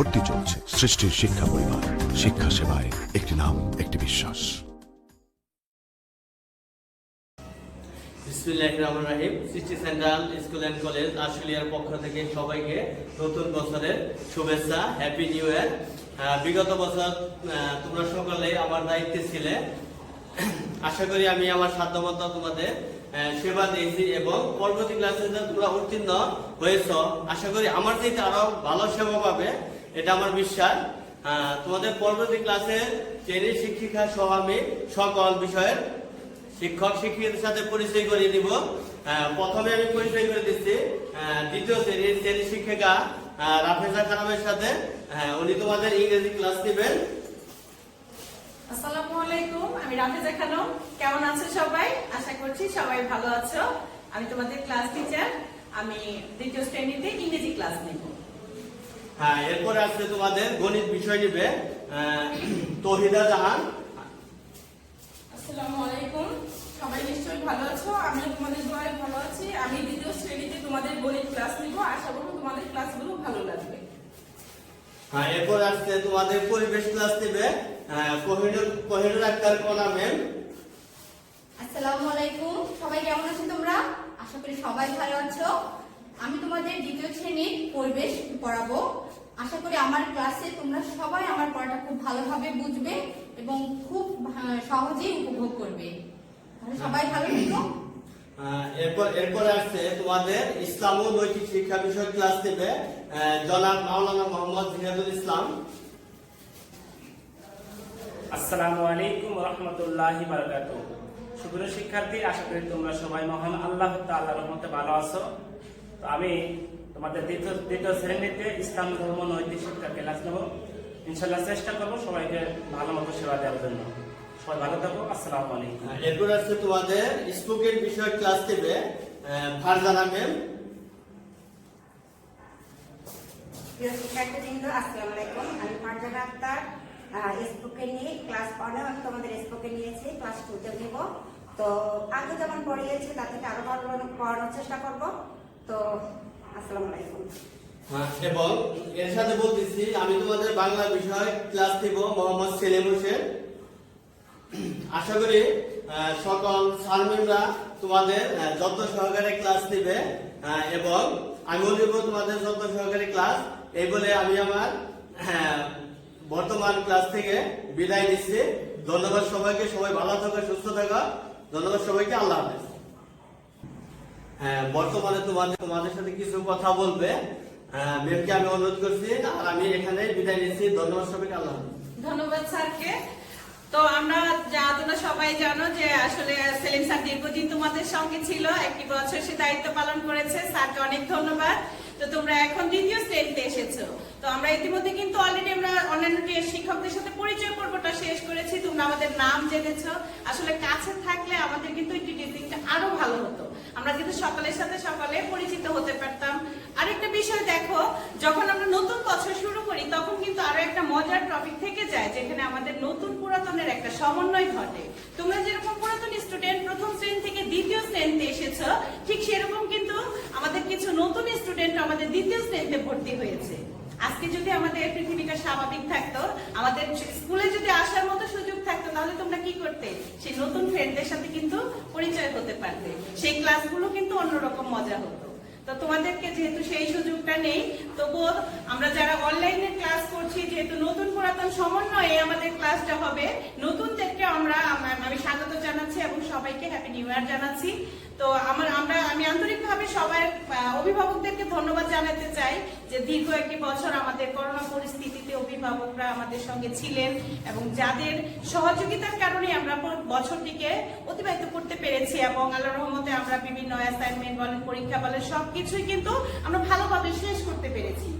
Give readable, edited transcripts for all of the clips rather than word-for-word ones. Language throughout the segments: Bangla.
ভর্তি চলছে। সৃষ্টির শিক্ষা পরিবার, শিক্ষা সেবায় একটি নাম, একটি বিশ্বাস। বিসমিল্লাহির রহমানির রহিম। সৃষ্টি সেন্ট্রাল স্কুল অ্যান্ড কলেজ আশুলিয়ার পক্ষ থেকে সবাইকে নতুন বছরের শুভেচ্ছা, হ্যাপি নিউ ইয়ার। বিগত বছর তোমরা সকলে আমার দায়িত্বে ছিলে। আশা করি আমি আমার সাধ্যমতো তোমাদের সেবা দিয়েছি এবং পরবর্তী ক্লাসে তোমরা উত্তীর্ণ হয়েছ। আশা করি আমার থেকে আরো ভালো সেবা পাবে, এটা আমার বিশ্বাস। তোমাদের পরবর্তী ক্লাসে শ্রেণী শিক্ষিকা সহ আমি সকল বিষয়ের শিক্ষক শিক্ষিকাদের সাথে পরিচয় করিয়ে দিব। প্রথমে আমি পরিচয় করে দিচ্ছি দ্বিতীয় শ্রেণীর শ্রেণী শিক্ষিকা রাফেজা খানমের সাথে। উনি তোমাদের ইংরেজি ক্লাস নেবেন। আসসালামু আলাইকুম, আমি রাফেজা খানম। কেমন আছো সবাই? আশা করছি সবাই ভালো আছো। আমি তোমাদের ক্লাস টিচার। আমি দ্বিতীয় শ্রেণীতে ইংরেজি ক্লাস নেব। এরপরে আসছে তোমাদের গণিত বিষয় নিবে তৌহিদা জাহান। আসসালামু আলাইকুম, সবাই নিশ্চয়ই ভালো আছো। আমিও তোমাদের দোয়ায় ভালো আছি। আমি দ্বিতীয় শ্রেণীতে তোমাদের গণিত ক্লাস নিব। আশা করব তোমাদের ক্লাসগুলো ভালো লাগবে। এরপর আসছে তোমাদের পরিবেশ ক্লাস নেবে কোহিনুর আক্তার কোনা ম্যাম। আসসালামু আলাইকুম, সবাই কেমন আছো তোমরা? আশা করি সবাই ভালো আছো। আমি তোমাদের দ্বিতীয় শ্রেণীর পরিবেশ পড়াবো। আশা করি আমার ক্লাসে তোমরা সবাই আমার পড়াটা খুব ভালোভাবে বুঝবে এবং খুব সহজেই উপভোগ করবে। তাহলে সবাই ভালো থেকো। এরপর আসছে তোমাদের ইসলাম ও নৈতিক শিক্ষা বিষয়ক ক্লাস নেবে জনাব মাওলানা মোহাম্মদ জিহাদুল ইসলাম। আসসালামু আলাইকুম ওয়া রাহমাতুল্লাহি ওয়া বারাকাতুহু। সুপ্রিয় শিক্ষার্থী, আশা করি তোমরা সবাই মহান আল্লাহ তাআলার রহমতে ভালো আছো। তো আমি তোমাদের দ্বিতীয় শ্রেণীতে ইসলাম ধর্ম নৈতিক শিক্ষা ক্লাস নেব। ইনশাআল্লাহ চেষ্টা করব সবাইকে ভালো মতো সেবা দেওয়ার জন্য। সবাই ভালো থাকো। আসসালামু আলাইকুম। এরপর আসছে তোমাদের স্পোকেন বিষয়ক ক্লাস নেবে ফারজানা ম্যাম। প্রিয় শিক্ষার্থীবৃন্দ, আসসালামু আলাইকুম। আমি ফারজানা আক্তার স্পোকেন নিয়ে ক্লাস 1 আমি তোমাদের স্পোকেন নিয়েছি, ক্লাস 2 নেব। তো আগে যেমন পড়িয়েছি তার থেকে আরো ভালো পড়ানোর চেষ্টা করব। তো আসসালামু আলাইকুম। এবং এর সাথে বলতেছি আমি তোমাদের বাংলা বিষয় ক্লাস নেব মোহাম্মদ সেলিম হোসেন। আশা করি সকল স্যারম্যামরা তোমাদের যত্ন সহকারে ক্লাস নেবে এবং আমিও নেব তোমাদের যত্ন সহকারে ক্লাস। এই বলে আমি আমার বর্তমান ক্লাস থেকে বিদায় নিচ্ছি। ধন্যবাদ সবাইকে, সবাই ভালো থাকো, সুস্থ থাকো। ধন্যবাদ সবাইকে, আল্লাহ হাফেজ। বর্তমানে তোমাদের সাথে কিছু কথা বলবে ম্যামকে আমি অনুরোধ করছি, আর আমি এখানে বিদায় নিচ্ছি। ধন্যবাদ সবাইকে, আল্লাহ হাফেজ। ধন্যবাদ স্যারকে। তো আমরা তোমরা সবাই জানো যে আসলে সেলিম স্যার দীর্ঘদিন তোমাদের সঙ্গে ছিল, 1 বছর সে দায়িত্ব পালন করেছে। স্যারকে অনেক ধন্যবাদ। তো তোমরা এখন দ্বিতীয় শ্রেণীতে এসেছো। তো আমরা ইতিমধ্যে কিন্তু অলরেডি আমরা অন্যান্য শিক্ষকদের সাথে পরিচয় পর্বটা শেষ করেছি। তোমরা আমাদের নাম জেনেছো। আসলে কাছে থাকলে আমাদের কিন্তু ইন্টিগ্রেটিংটা আরো ভালো হতো। আমরা কিন্তু সকালের সাথে সকালে পরিচিত হতে পারতাম। আরেকটা বিষয় দেখো, যখন আমরা নতুন বছর শুরু করি তখন কিন্তু আরো একটা মজার টপিক থেকে যায়, যেখানে আমাদের নতুন পুরাতনের একটা সমন্বয় ঘটে। তোমরা যেরকম পুরাতন স্টুডেন্ট প্রথম শ্রেণী থেকে দ্বিতীয় শ্রেণীতে এসেছো, ঠিক সেরকম কিন্তু আমাদের কিছু নতুন স্টুডেন্ট আমাদের দ্বিতীয় শ্রেণীতে ভর্তি হয়েছে। আজকে যদি আমাদের পৃথিবীটা স্বাভাবিক থাকতো, আমাদের স্কুলে যদি আসার মতো সুযোগ থাকতো, তাহলে তোমরা কি করতে? সেই নতুন ফ্রেন্ডদের সাথে কিন্তু পরিচয় হতে পারতে। সেই ক্লাসগুলো কিন্তু অন্যরকম মজা হতো। তো তোমাদেরকে যেহেতু সেই সুযোগটা নেই, তবুও আমরা যারা অনলাইনে ক্লাস করছি, যেহেতু নতুন পুরাতন সমন্বয়ে আমাদের ক্লাসটা হবে, নতুনদেরকে আমি স্বাগত জানাচ্ছি এবং সবাইকে হ্যাপি নিউ ইয়ার জানাচ্ছি। তো আমি আন্তরিকভাবে সবাই অভিভাবকদেরকে ধন্যবাদ জানাতে চাই যে দীর্ঘ 1 বছর আমাদের করোনা পরিস্থিতিতে অভিভাবকরা আমাদের সঙ্গে ছিলেন এবং যাদের সহযোগিতার কারণে আমরা বছরটিকে অতিবাহিত করতে পেরেছি এবং আল্লাহর রহমতে আমরা বিভিন্ন অ্যাসাইনমেন্ট বলেন, পরীক্ষা বলেন, সবকিছুই কিন্তু আমরা ভালোভাবে শেষ করতে পেরেছি।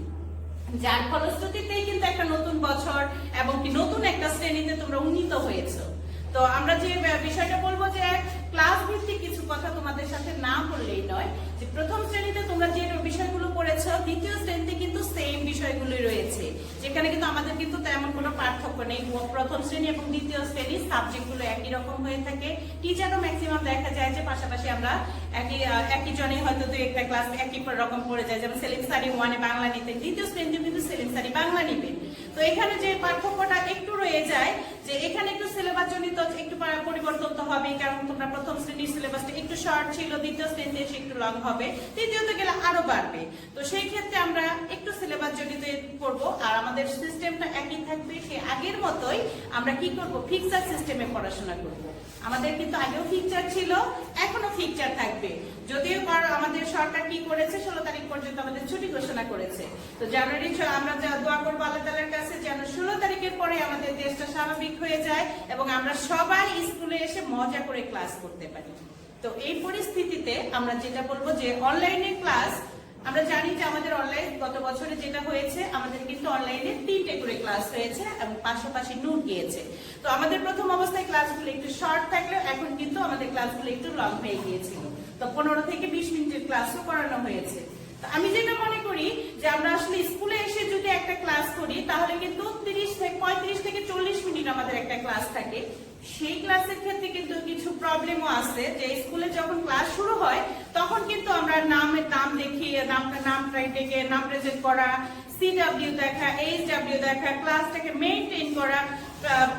যার ফলশ্রুতিতেই কিন্তু একটা নতুন বছর এবং নতুন একটা শ্রেণীতে তোমরা উন্নীত হয়েছো। তো আমরা যে বিষয়টা বলবো যে ক্লাস ভিত্তিক কিছু কথা তোমাদের সাথে না বললেই নয়, যে প্রথম শ্রেণীতে তোমরা যে বিষয়গুলো পড়েছো দ্বিতীয় শ্রেণীতে কিন্তু সেম বিষয়গুলোই রয়েছে। যে এখানে কিন্তু আমাদের কিন্তু তেমন কোনো পার্থক্য নেই। প্রথম শ্রেণী এবং দ্বিতীয় শ্রেণীর সাবজেক্টগুলো একই রকম হয়ে থাকে। টিচারও ম্যাক্সিমাম দেখা যায় যে পাশাপাশি আমরা একই জনে হয়তো দুই একটা ক্লাস একই রকম পড়ে যায়। যেমন সেলিম স্যারি 1-এ বাংলা নিতেন, দ্বিতীয় শ্রেণীতে কিন্তু সেলিম স্যারি বাংলা নিবেন। তো এখানে যে পার্থক্যটা একটু রয়ে যায় যে এখানে একটু সিলেবাস জনিত একটু পরিবর্তন তো হবে, কারণ তোমরা প্রথম শ্রেণীর সিলেবাসটা একটু শর্ট ছিল, দ্বিতীয় শ্রেণীতে এসে একটু লং হবে, তৃতীয়তে গেলে আরো বাড়বে। তো সেই ক্ষেত্রে আমরা একটু সিলেবাস জনিত পড়বো, আর আমাদের সিস্টেমটা একই থাকবে। সে আগের মতোই আমরা কি করব, ফিক্সার সিস্টেমে পড়াশোনা করব। আমাদের কিন্তু আগেও ফিক্সার ছিল, এখনো ফিক্সার থাকবে। যদিও আমাদের সরকার কি করেছে, 16 তারিখ পর্যন্ত আমাদের ছুটি ঘোষণা করেছে। তো জানুয়ারি আমরা দোয়া করবো আল্লাহ তাআলার কাছে যেন 16 তারিখের পরে আমাদের দেশটা স্বাভাবিক হয়ে যায় এবং আমরা সবাই স্কুলে এসে মজা করে ক্লাস করতে পারি। তো এই পরিস্থিতিতে আমরা যেটা বলবো যে অনলাইনে ক্লাস, আমরা জানি যে আমাদের অনলাইন গত বছরে যেটা হয়েছে, আমাদের কিন্তু অনলাইনে 3টে করে ক্লাস হয়েছে এবং পাশাপাশি নোট গিয়েছে। তো আমাদের প্রথম অবস্থায় ক্লাসগুলো একটু শর্ট থাকলেও এখন কিন্তু আমাদের ক্লাসগুলো একটু লং হয়ে গিয়েছিল। তো 15 থেকে 20 মিনিটের ক্লাসও করানো হয়েছে। আমি যেটা মনে করি যে আমরা আসলে স্কুলে এসে যদি একটা ক্লাস করি তাহলে কিন্তু 35 থেকে 40 মিনিট আমাদের একটা ক্লাস থাকে। সেই ক্লাসের ক্ষেত্রে কিন্তু কিছু প্রবলেমও আছে যে স্কুলে যখন ক্লাস শুরু হয় তখন কিন্তু আমরা নাম দেখিয়ে নাম ডেকে নাম প্রেজেন্ট করা, CW দেখা, HW দেখা, ক্লাসটাকে মেইনটেইন করা,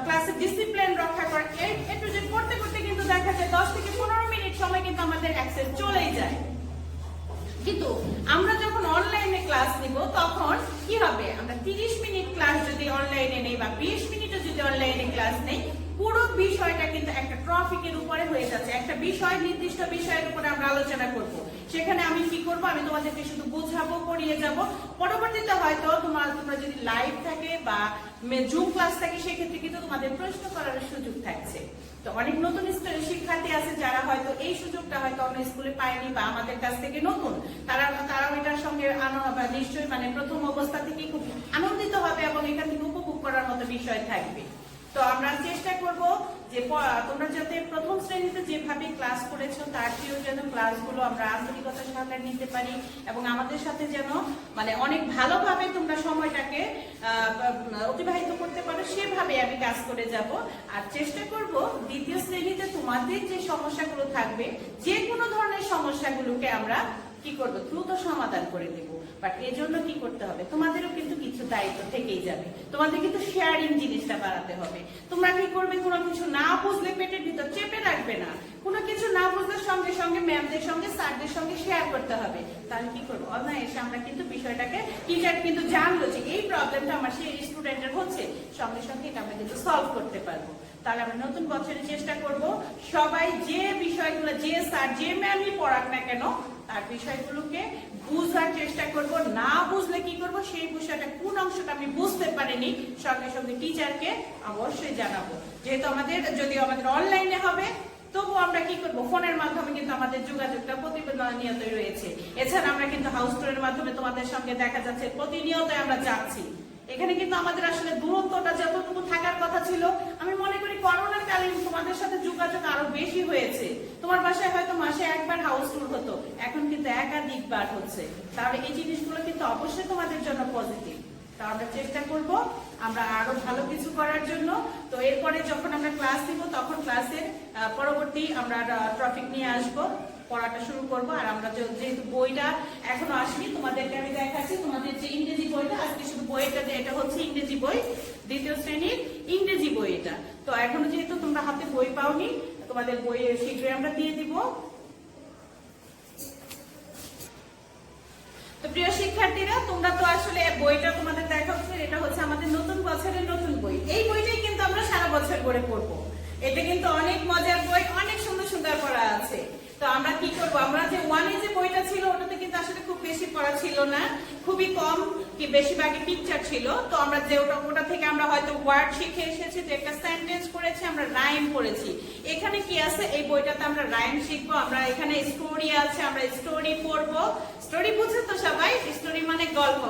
ক্লাসের ডিসিপ্লিন রক্ষা করা, একটু যে করতে করতে কিন্তু দেখা যায় 10 থেকে 15 মিনিট সময় কিন্তু আমাদের অ্যাক্সেস চলেই যায়। কিন্তু আমরা যখন অনলাইনে ক্লাস নিব তখন কি হবে, আমরা 30 মিনিট ক্লাস যদি অনলাইনে নেই বা 20 মিনিটও যদি অনলাইনে ক্লাস নেই, পুরো বিষয়টা কিন্তু একটা টপিকের উপরে হয়ে যাচ্ছে। একটা বিষয়, নির্দিষ্ট বিষয়ের উপরে আমরা আলোচনা করব। সেখানে আমি কি করব, আমি তোমাদেরকে শুধু বোঝাবো, পড়িয়ে যাব। পরবর্তীতে হয়তো তোমরা যদি লাইভ থাকে বা জুম ক্লাস থাকে সেক্ষেত্রে কিন্তু তোমাদের প্রশ্ন করার সুযোগ থাকছে। তো অনেক নতুন শিক্ষার্থী আছে যারা হয়তো এই সুযোগটা হয়তো অন্য স্কুলে পায়নি বা আমাদের কাছ থেকে নতুন, তারাও এটার সঙ্গে নিশ্চয়ই মানে প্রথম অবস্থা থেকে খুব আনন্দিত হবে এবং এখান থেকে উপভোগ করার মতো বিষয় থাকবে। তো আমরা চেষ্টা করব যে তোমরা যাতে প্রথম শ্রেণীতে যেভাবে ক্লাস করেছো তার চেয়েও যেন ক্লাসগুলো আমরা আন্তরিকতার সাথে নিতে পারি এবং আমাদের সাথে যেন মানে অনেক ভালোভাবে তোমরা সময়টাকে অতিবাহিত করতে পারো, সেভাবে আমি কাজ করে যাব। আর চেষ্টা করব দ্বিতীয় শ্রেণীতে তোমাদের যে সমস্যাগুলো থাকবে, যে কোনো ধরনের সমস্যাগুলোকে আমরা কি করবো, দ্রুত সমাধান করে দেব। বাট এর জন্য কি করতে হবে, তোমাদেরও কিন্তু কিছু দায়িত্ব থেকেই যাবে। তোমাদের কিন্তু শেয়ারিং জিনিসটা বাড়াতে হবে। তোমরা কি করবে, কোনো কিছু না বুঝলে পেটের ভিতর চেপে রাখবে না, কোনো কিছু না বুঝলে সঙ্গে সঙ্গে ম্যামদের সঙ্গে স্যারদের সঙ্গে শেয়ার করতে হবে। তাহলে কি করবো, অনায়াসে আমরা কিন্তু বিষয়টাকে, টিচার কিন্তু জানলো যে এই প্রবলেমটা আমার সেই স্টুডেন্টের হচ্ছে, সঙ্গে সঙ্গে এটা আমরা কিন্তু সলভ করতে পারবো। তাহলে আমরা নতুন বছরে চেষ্টা করব সবাই যে বিষয়গুলো, যে স্যার যে ম্যামই পড়াক না কেন তার বিষয়গুলোকে বুঝার চেষ্টা করব। না বুঝলে কি করব, সেই বিষয়টা কোন অংশটা আমি বুঝতে পারিনি সঙ্গে সঙ্গে টিচারকে অবশ্যই জানাবো। যেহেতু যদি আমাদের অনলাইনে হবে তবু আমরা কি করব, ফোনের মাধ্যমে কিন্তু আমাদের যোগাযোগটা প্রতিনিয়তই রয়েছে। এছাড়া আমরা কিন্তু হাউস টুরের মাধ্যমে তোমাদের সঙ্গে দেখা যাচ্ছে প্রতিনিয়ত আমরা যাচ্ছি। এখানে কিন্তু আমাদের আসলে দূরত্বটা যতটুকু থাকার কথা ছিল, আমি মনে করি করোনার কালে তোমাদের সাথে যোগাযোগ আরো বেশি হয়েছে। তোমার বাসায় হয়তো মাসে একবার হাউস ট্যুর হতো, এখন কিন্তু একাধিকবার হচ্ছে। তাহলে এই জিনিসগুলো কিন্তু অবশ্যই তোমাদের জন্য পজিটিভ। তা আমরা চেষ্টা করব আমরা আরো ভালো কিছু করার জন্য। তো এরপরে যখন আমরা ক্লাস দিব তখন ক্লাসের পরবর্তী আমরা টপিক নিয়ে আসবো, পড়াটা শুরু করব। আর আমরা যেহেতু বইটা এখনো আসেনি, তোমাদেরকে আমি দেখাচ্ছি তোমাদের যে ইংরেজি বইটা, আজকে শুধু বইটা, এটা হচ্ছে ইংরেজি বই, দ্বিতীয় শ্রেণীর ইংরেজি বই এটা। তো এখনো যেহেতু তোমরা হাতে বই পাওনি, তোমাদের বই শীঘ্রই আমরা দিয়ে দিব। তো প্রিয় শিক্ষার্থীরা, তোমরা তো আসলে বইটা তোমাদের দেখা হচ্ছে, এটা হচ্ছে আমাদের নতুন বছরের নতুন বই। এই বইটাই কিন্তু আমরা সারা বছর করে পড়বো। এটা কিন্তু অনেক মজার বই, অনেক সুন্দর সুন্দর পড়া আছে। তো আমরা কি করবো, আমরা যে 1-এ যে বইটা ছিল ওটাতে কিন্তু আসলে খুব বেশি পড়া ছিল না, খুবই কম কি বেশিরভাগই পিকচার ছিল। তো আমরা যে ওটা থেকে আমরা হয়তো ওয়ার্ড শিখে এসেছি, যে একটা সেন্টেন্স করেছি, আমরা রাইম পড়েছি। এখানে কি আছে, এই বইটাতে আমরা রাইম শিখবো, আমরা এখানে স্টোরি আছে, আমরা স্টোরি পড়বো। স্টোরি বুঝে তো সবাই, স্টোরি মানে গল্প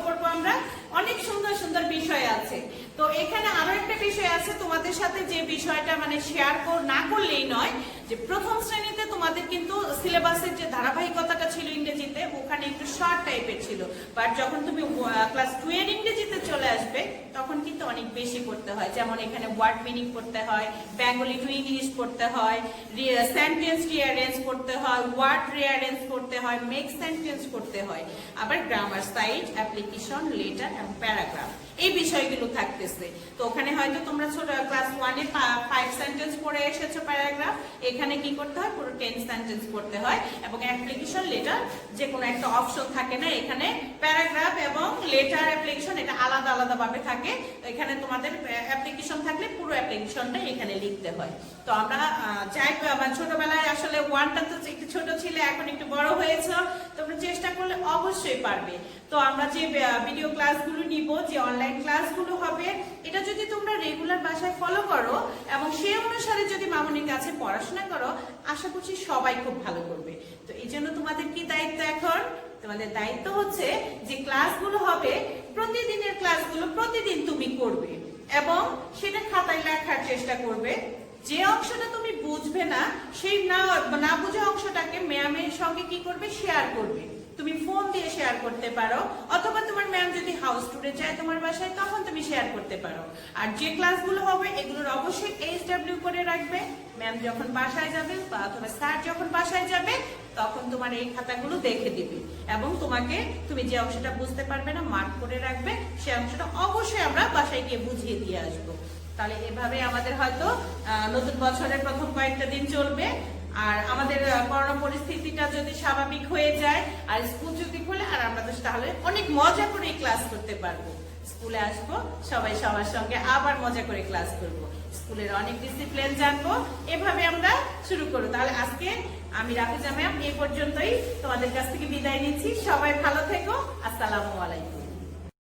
পড়বো আমরা। অনেক সুন্দর সুন্দর বিষয় আছে। তো এখানে আরো একটা বিষয় আছে তোমাদের সাথে, যে বিষয়টা মানে শেয়ার না করলেই নয়, যে প্রথম শ্রেণীতে তোমাদের কিন্তু সিলেবাসের যে ধারাবাহিকতাটা ছিল ইংরেজিতে, ওখানে একটু শর্ট টাইপের ছিল। বাট যখন তুমি ক্লাস 2 এর ইংরেজিতে চলে আসবে বেশি পড়তে হয়, যেমন এখানে ওয়ার্ড মিনিং পড়তে হয়, বেঙ্গলি টু ইংলিশ পড়তে হয়, সেন্টেন্স রিঅ্যারেঞ্জ পড়তে হয়, ওয়ার্ড রিঅ্যারেঞ্জ করতে হয়, মেক সেন্টেন্স করতে হয়, আবার গ্রামার সাইট, অ্যাপ্লিকেশন, লেটার এবং প্যারাগ্রাফ এই বিষয়গুলো থাকতেছে। তো ওখানে হয়তো তোমরা ছোট ক্লাস 1 এ 5 সেন্টেন্স পড়ে এসেছো প্যারাগ্রাফ, এখানে কি করতে হয় পুরো 10 সেন্টেন্স পড়তে হয়। এবং অ্যাপ্লিকেশন, লেটার যে কোনো একটা অপশন থাকে না, এখানে প্যারাগ্রাফ এবং লেটার অ্যাপ্লিকেশন এটা আলাদা আলাদা ভাবে থাকে। এখানে তোমাদের অ্যাপ্লিকেশন থাকলে পুরো অ্যাপ্লিকেশনটা এখানে লিখতে হয়। তো আমরা যাই আমার ছোটবেলায় আসলে 1টা তো একটু ছোট ছিল, এখন একটু বড় হয়েছে, তোমরা চেষ্টা করলে অবশ্যই পারবে। তো আমরা যে ভিডিও ক্লাসগুলো নিব, যে অনলাইন ক্লাসগুলো হবে, এটা যদি তোমরা রেগুলার বাসায় ফলো করো এবং সেই অনুসারে যদি মামুনির কাছে পড়াশোনা করো, আশা করছি সবাই খুব ভালো করবে। তো এই জন্য তোমাদের কি দায়িত্ব এখন? তোমাদের দায়িত্ব হচ্ছে যে ক্লাসগুলো হবে, প্রতিদিনের ক্লাসগুলো প্রতিদিন তুমি করবে এবং সেটা খাতায় লেখার চেষ্টা করবে। যে অংশটা তুমি বুঝবে না, সেই না বুঝা অংশটাকে ম্যামের সঙ্গে কি করবে, শেয়ার করবে। তুমি ফোন দিয়ে শেয়ার করতে পারো, অথবা তোমার ম্যাম যদি হাউস ট্যুরে যায় তোমার বাসায়, তখন তুমি শেয়ার করতে পারো। আর যে ক্লাসগুলো হবে এগুলোর অবশ্যই HW করে রাখবে। ম্যাম যখন বাসায় যাবে বা অথবা স্যার যখন বাসায় যাবে, তখন তোমার এই খাতাগুলো দেখে দিবে এবং তুমি যে অংশটা বুঝতে পারবে না মার্ক করে রাখবে, সেই অংশটা অবশ্যই আমরা বাসায় গিয়ে বুঝিয়ে দিয়ে আসবো। তাহলে এভাবে আমাদের হয়তো নতুন বছরের প্রথম কয়েকটা দিন চলবে। আর আমাদের করোনা পরিস্থিতিটা যদি স্বাভাবিক হয়ে যায় আর স্কুল যদি খোলে, আর আমরা তো তাহলে অনেক মজা করে ক্লাস করতে পারবো। স্কুলে আসবো, সবাই সবার সঙ্গে আবার মজা করে ক্লাস করব, স্কুলের অনেক ডিসিপ্লিন জানবো। এভাবে আমরা শুরু করবো। তাহলে আজকে আমি রাফিজা ম্যাম এই পর্যন্তই তোমাদের কাছ থেকে বিদায় নিচ্ছি। সবাই ভালো থেকো। আসসালামু আলাইকুম।